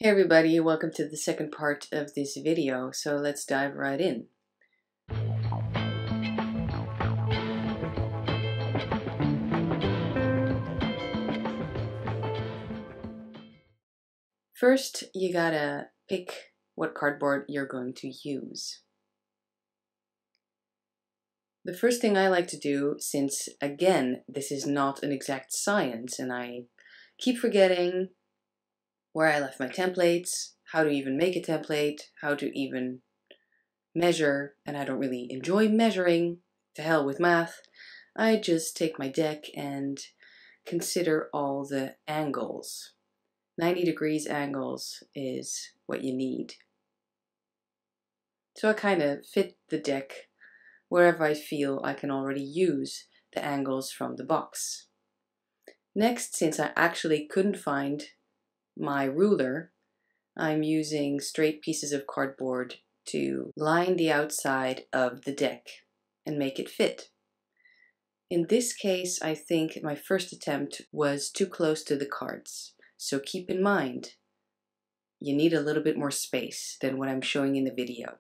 Hey everybody, welcome to the second part of this video, so let's dive right in. First, you gotta pick what cardboard you're going to use. The first thing I like to do, since again, this is not an exact science and I keep forgetting where I left my templates, how to even make a template, how to even measure, and I don't really enjoy measuring, to hell with math, I just take my deck and consider all the angles. 90 degrees angles is what you need. So I kind of fit the deck wherever I feel I can already use the angles from the box. Next, since I actually couldn't find my ruler, I'm using straight pieces of cardboard to line the outside of the deck and make it fit. In this case, I think my first attempt was too close to the cards. So keep in mind, you need a little bit more space than what I'm showing in the video.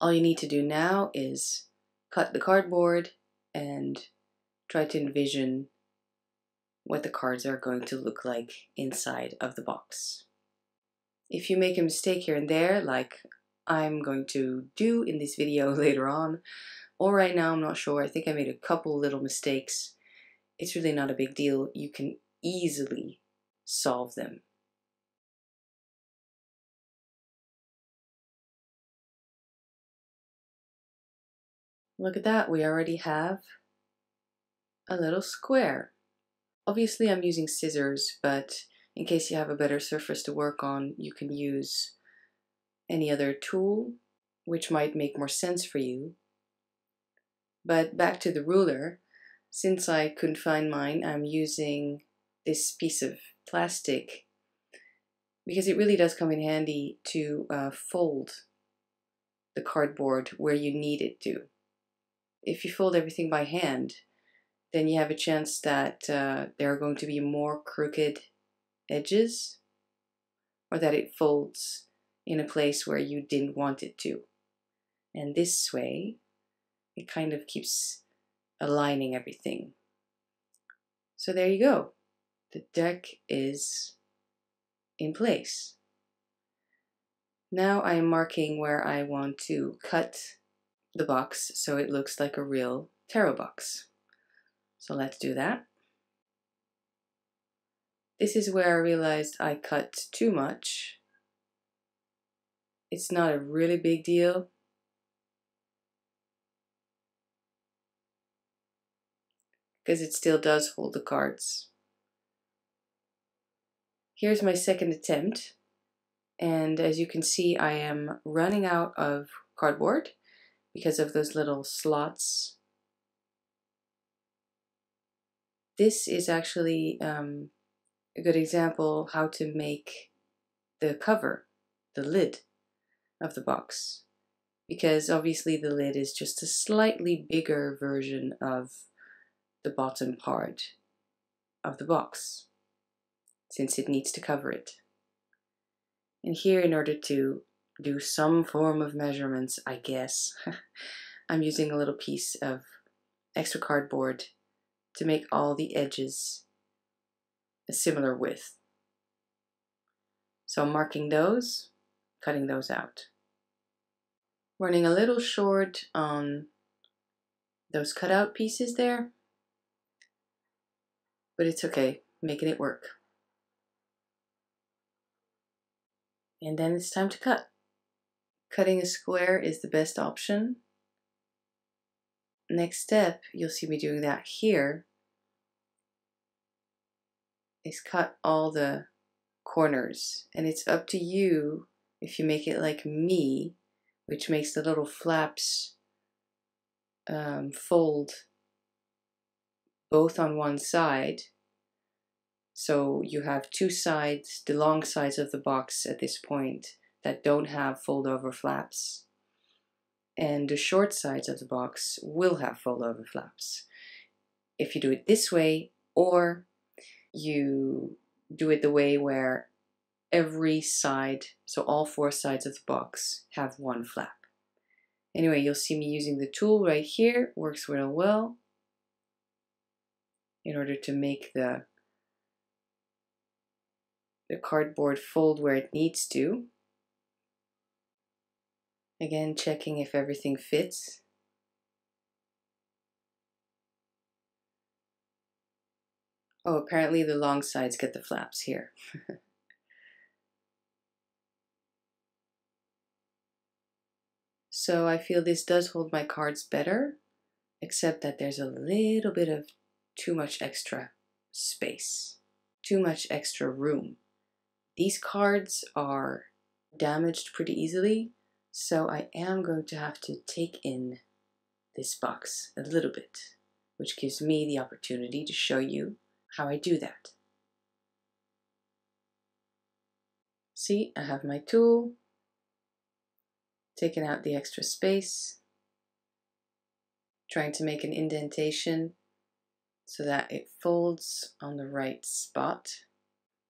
All you need to do now is cut the cardboard and try to envision what the cards are going to look like inside of the box. If you make a mistake here and there, like I'm going to do in this video later on, or right now, I'm not sure, I think I made a couple little mistakes, it's really not a big deal. You can easily solve them. Look at that, we already have a little square. Obviously I'm using scissors, but in case you have a better surface to work on, you can use any other tool, which might make more sense for you. But back to the ruler, since I couldn't find mine, I'm using this piece of plastic because it really does come in handy to fold the cardboard where you need it to. If you fold everything by hand, then you have a chance that there are going to be more crooked edges, or that it folds in a place where you didn't want it to. And this way, it kind of keeps aligning everything. So there you go. The deck is in place. Now I am marking where I want to cut the box so it looks like a real tarot box. So let's do that. This is where I realized I cut too much. It's not a really big deal. Because it still does hold the cards. Here's my second attempt. And as you can see, I am running out of cardboard because of those little slots. This is actually a good example how to make the cover, the lid of the box. Because obviously the lid is just a slightly bigger version of the bottom part of the box, since it needs to cover it. And here, in order to do some form of measurements, I guess, I'm using a little piece of extra cardboard to make all the edges a similar width. So I'm marking those, cutting those out. Running a little short on those cutout pieces there, but it's okay, making it work. And then it's time to cut. Cutting a square is the best option. Next step, you'll see me doing that here, is cut all the corners. And it's up to you if you make it like me, which makes the little flaps fold both on one side. So you have two sides, the long sides of the box at this point, that don't have fold over flaps. And the short sides of the box will have fold over flaps. If you do it this way, or you do it the way where every side, so all 4 sides of the box have 1 flap. Anyway, you'll see me using the tool right here. Works real well in order to make the cardboard fold where it needs to. Again, checking if everything fits. Oh, apparently the long sides get the flaps here. So I feel this does hold my cards better, except that there's a little bit of too much extra space, too much extra room. These cards are damaged pretty easily, so I am going to have to take in this box a little bit, which gives me the opportunity to show you how I do that. See, I have my tool, taking out the extra space, trying to make an indentation so that it folds on the right spot.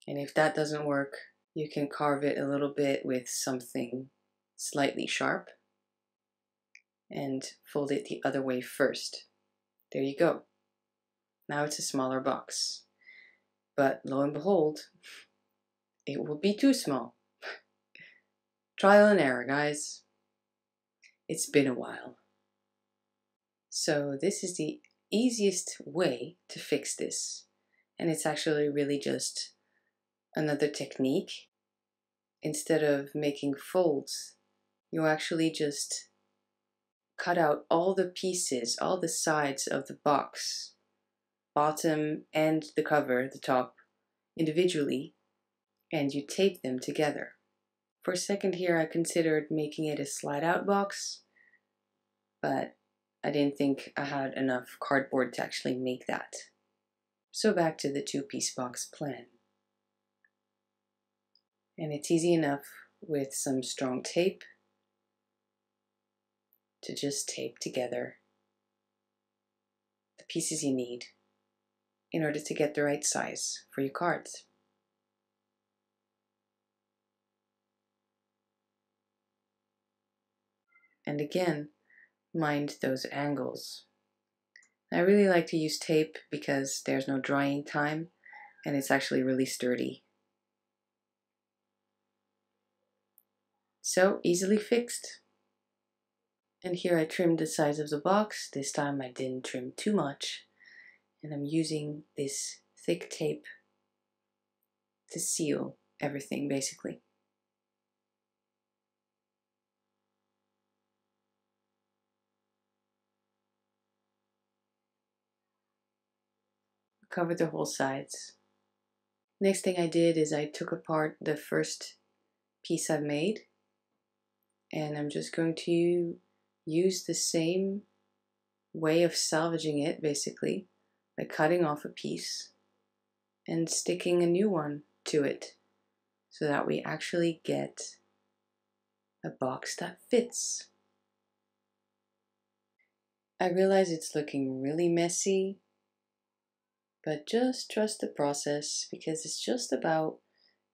And if that doesn't work, you can carve it a little bit with something slightly sharp and fold it the other way first. There you go. Now it's a smaller box. But lo and behold, it will be too small. Trial and error, guys. It's been a while. So this is the easiest way to fix this. And it's actually really just another technique. Instead of making folds, you actually just cut out all the pieces, all the sides of the box, bottom and the cover, the top, individually, and you tape them together. For a second here, I considered making it a slide-out box, but I didn't think I had enough cardboard to actually make that. So back to the 2-piece box plan. And it's easy enough with some strong tape to just tape together the pieces you need in order to get the right size for your cards. And again, mind those angles. I really like to use tape because there's no drying time and it's actually really sturdy. So easily fixed. And here I trimmed the size of the box. This time I didn't trim too much. And I'm using this thick tape to seal everything, basically. Cover the whole sides. Next thing I did is I took apart the first piece I've made. And I'm just going to use the same way of salvaging it, basically, by cutting off a piece and sticking a new one to it so that we actually get a box that fits. I realize it's looking really messy, but just trust the process because it's just about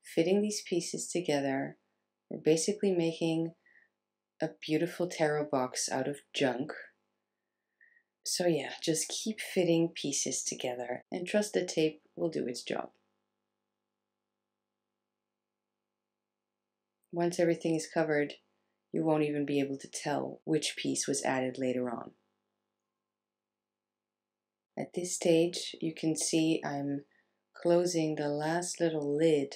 fitting these pieces together. We're basically making a beautiful tarot box out of junk. So yeah, just keep fitting pieces together and trust the tape will do its job. Once everything is covered, you won't even be able to tell which piece was added later on. At this stage, you can see I'm closing the last little lid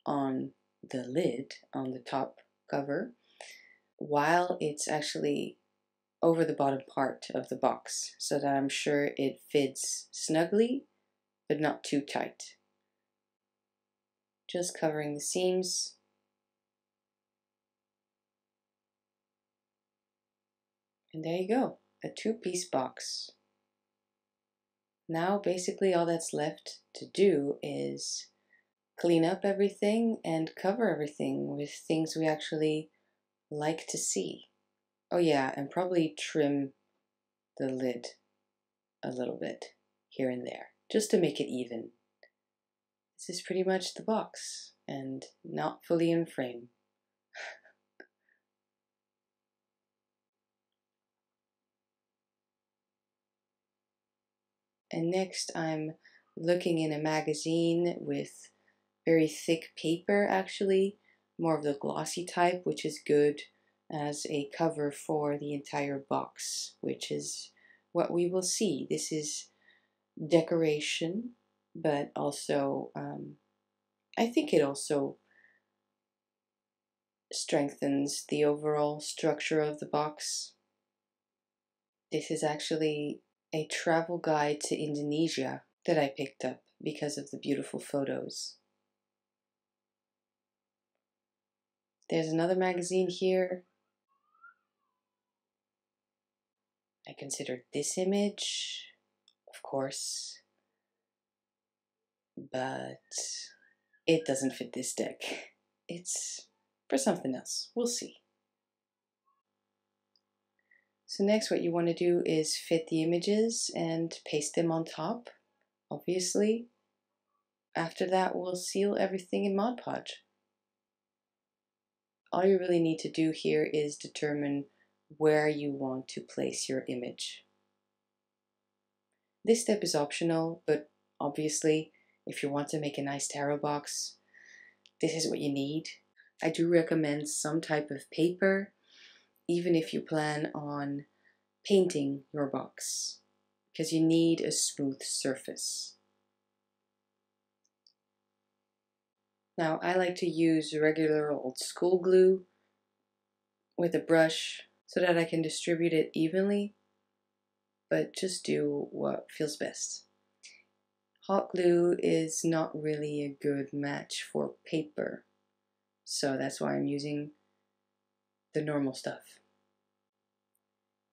on the top cover while it's actually over the bottom part of the box so that I'm sure it fits snugly but not too tight. Just covering the seams. And there you go, a 2-piece box. Now basically all that's left to do is clean up everything and cover everything with things we actually like to see. Oh yeah, and probably trim the lid a little bit here and there, just to make it even. This is pretty much the box. and not fully in frame. And next I'm looking in a magazine with very thick paper, actually, more of the glossy type, which is good as a cover for the entire box, which is what we will see. This is decoration, but also I think it also strengthens the overall structure of the box. This is actually a travel guide to Indonesia that I picked up because of the beautiful photos. There's another magazine here. I considered this image, of course, but it doesn't fit this deck. It's for something else. We'll see. So next what you want to do is fit the images and paste them on top, obviously. After that, we'll seal everything in Mod Podge. All you really need to do here is determine where you want to place your image. This step is optional, but obviously, if you want to make a nice tarot box, this is what you need. I do recommend some type of paper, even if you plan on painting your box, because you need a smooth surface. Now, I like to use regular old school glue with a brush so that I can distribute it evenly, but just do what feels best. Hot glue is not really a good match for paper, so that's why I'm using the normal stuff.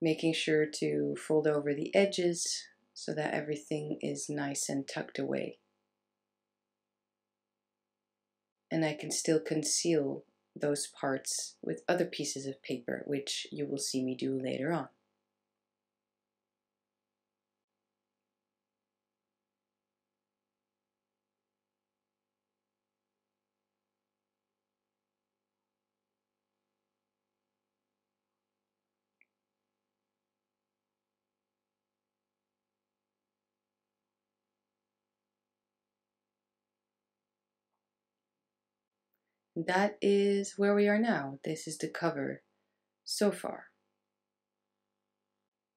Making sure to fold over the edges so that everything is nice and tucked away. And I can still conceal those parts with other pieces of paper, which you will see me do later on. That is where we are now. This is the cover so far.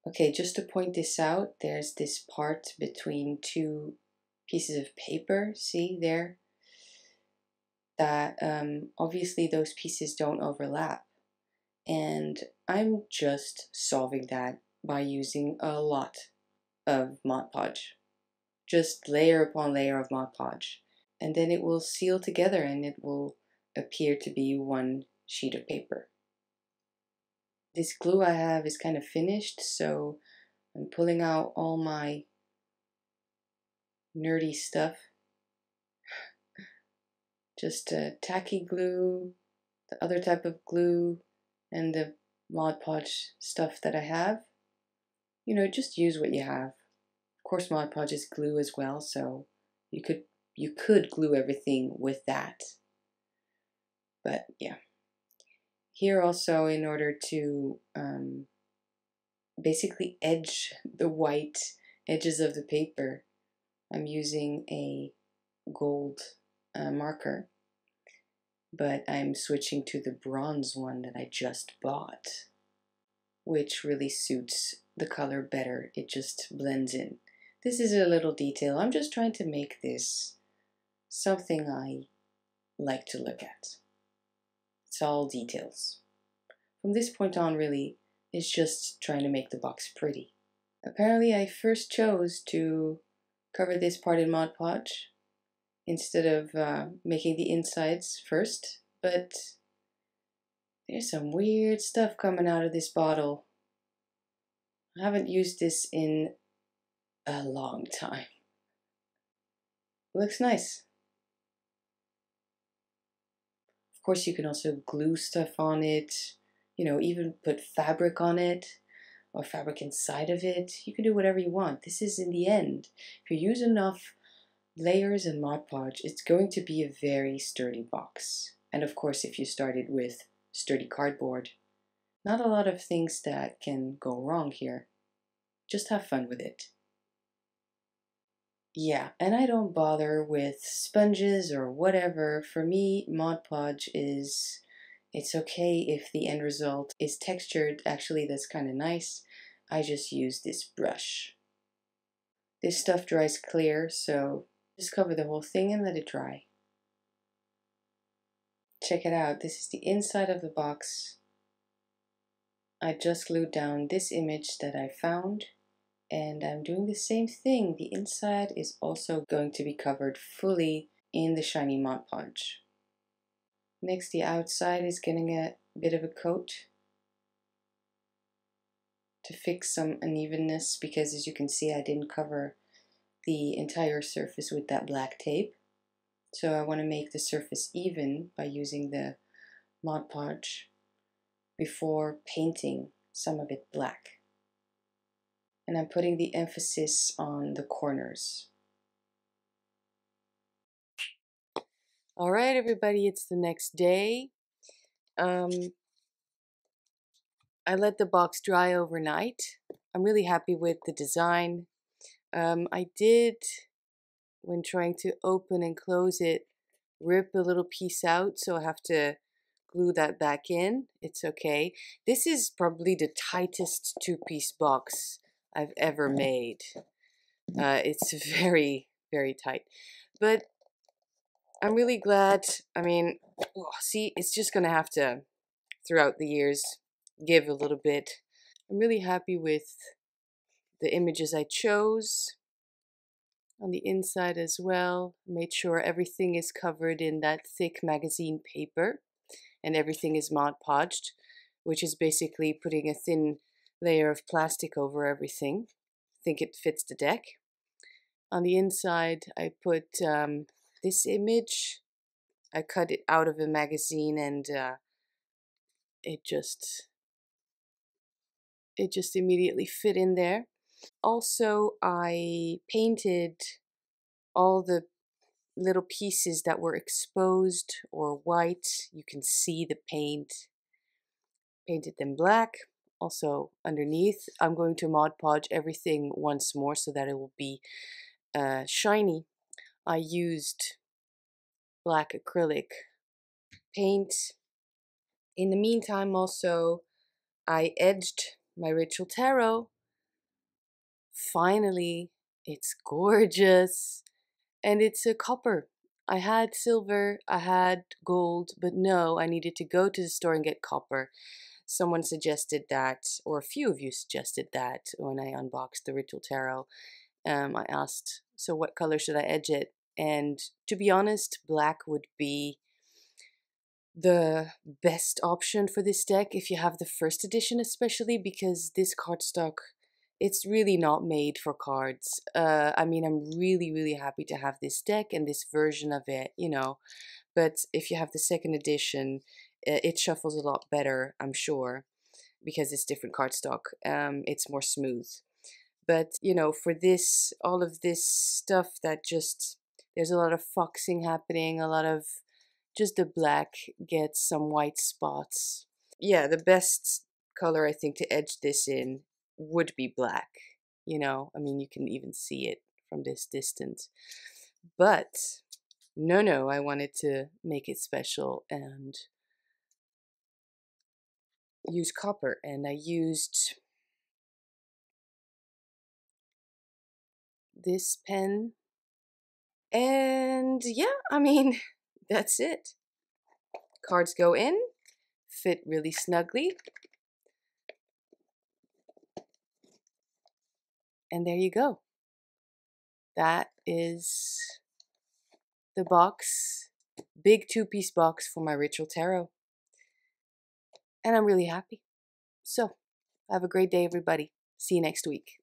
Okay, just to point this out, there's this part between two pieces of paper, see there? That obviously those pieces don't overlap. And I'm just solving that by using a lot of Mod Podge. Just layer upon layer of Mod Podge. And then it will seal together and it will appear to be one sheet of paper. This glue I have is kind of finished, so I'm pulling out all my nerdy stuff. Just tacky glue, the other type of glue, and the Mod Podge stuff that I have. You know, just use what you have. Of course, Mod Podge is glue as well, so you could glue everything with that. But yeah. Here also, in order to basically edge the white edges of the paper, I'm using a gold marker, but I'm switching to the bronze one that I just bought, which really suits the color better. It just blends in. This is a little detail. I'm just trying to make this something I like to look at. It's all details. From this point on, really, it's just trying to make the box pretty. Apparently, I first chose to cover this part in Mod Podge instead of making the insides first, but there's some weird stuff coming out of this bottle. I haven't used this in a long time. Looks nice. Of course, you can also glue stuff on it, you know, even put fabric on it or fabric inside of it. You can do whatever you want. This is, in the end, if you use enough layers and Mod Podge, it's going to be a very sturdy box. And of course, if you started with sturdy cardboard, not a lot of things that can go wrong here. Just have fun with it. Yeah, and I don't bother with sponges or whatever. For me, Mod Podge is, it's okay if the end result is textured. Actually, that's kind of nice. I just use this brush. This stuff dries clear, so just cover the whole thing and let it dry. Check it out. This is the inside of the box. I just glued down this image that I found, and I'm doing the same thing. The inside is also going to be covered fully in the shiny Mod Podge. Next, the outside is getting a bit of a coat to fix some unevenness, because as you can see, I didn't cover the entire surface with that black tape. So I want to make the surface even by using the Mod Podge before painting some of it black. And I'm putting the emphasis on the corners. All right, everybody, it's the next day. I let the box dry overnight. I'm really happy with the design. I did, when trying to open and close it, rip a little piece out, so I have to glue that back in. It's okay. This is probably the tightest two-piece box I've ever made. It's very, very tight. But I'm really glad. I mean, see, it's just gonna have to, throughout the years, give a little bit. I'm really happy with the images I chose. On the inside as well, made sure everything is covered in that thick magazine paper and everything is Mod Podged, which is basically putting a thin layer of plastic over everything. I think it fits the deck. On the inside, I put this image. I cut it out of a magazine, and it just immediately fit in there. Also, I painted all the little pieces that were exposed or white. You can see the paint. Painted them black. Also underneath, I'm going to Mod Podge everything once more so that it will be shiny. I used black acrylic paint. In the meantime, also, I edged my Ritual Tarot. Finally, it's gorgeous. And it's a copper. I had silver, I had gold, but no, I needed to go to the store and get copper. Someone suggested that, or a few of you suggested that when I unboxed the Ritual Tarot. I asked, so what color should I edge it? And to be honest, black would be the best option for this deck if you have the first edition, especially because this cardstock, it's really not made for cards. I mean, I'm really, really happy to have this deck and this version of it, you know. But if you have the second edition, it shuffles a lot better, I'm sure, because it's different cardstock. It's more smooth. But, you know, for this, all of this stuff that just, there's a lot of foxing happening, a lot of just the black gets some white spots. Yeah, the best color I think to edge this in would be black. You know, I mean, you can even see it from this distance. But no, I wanted to make it special and use copper. And I used this pen. And yeah, I mean, that's it. Cards go in, fit really snugly. And there you go. That is the box, big two-piece box for my Ritual Tarot. And I'm really happy. So, have a great day, everybody. See you next week.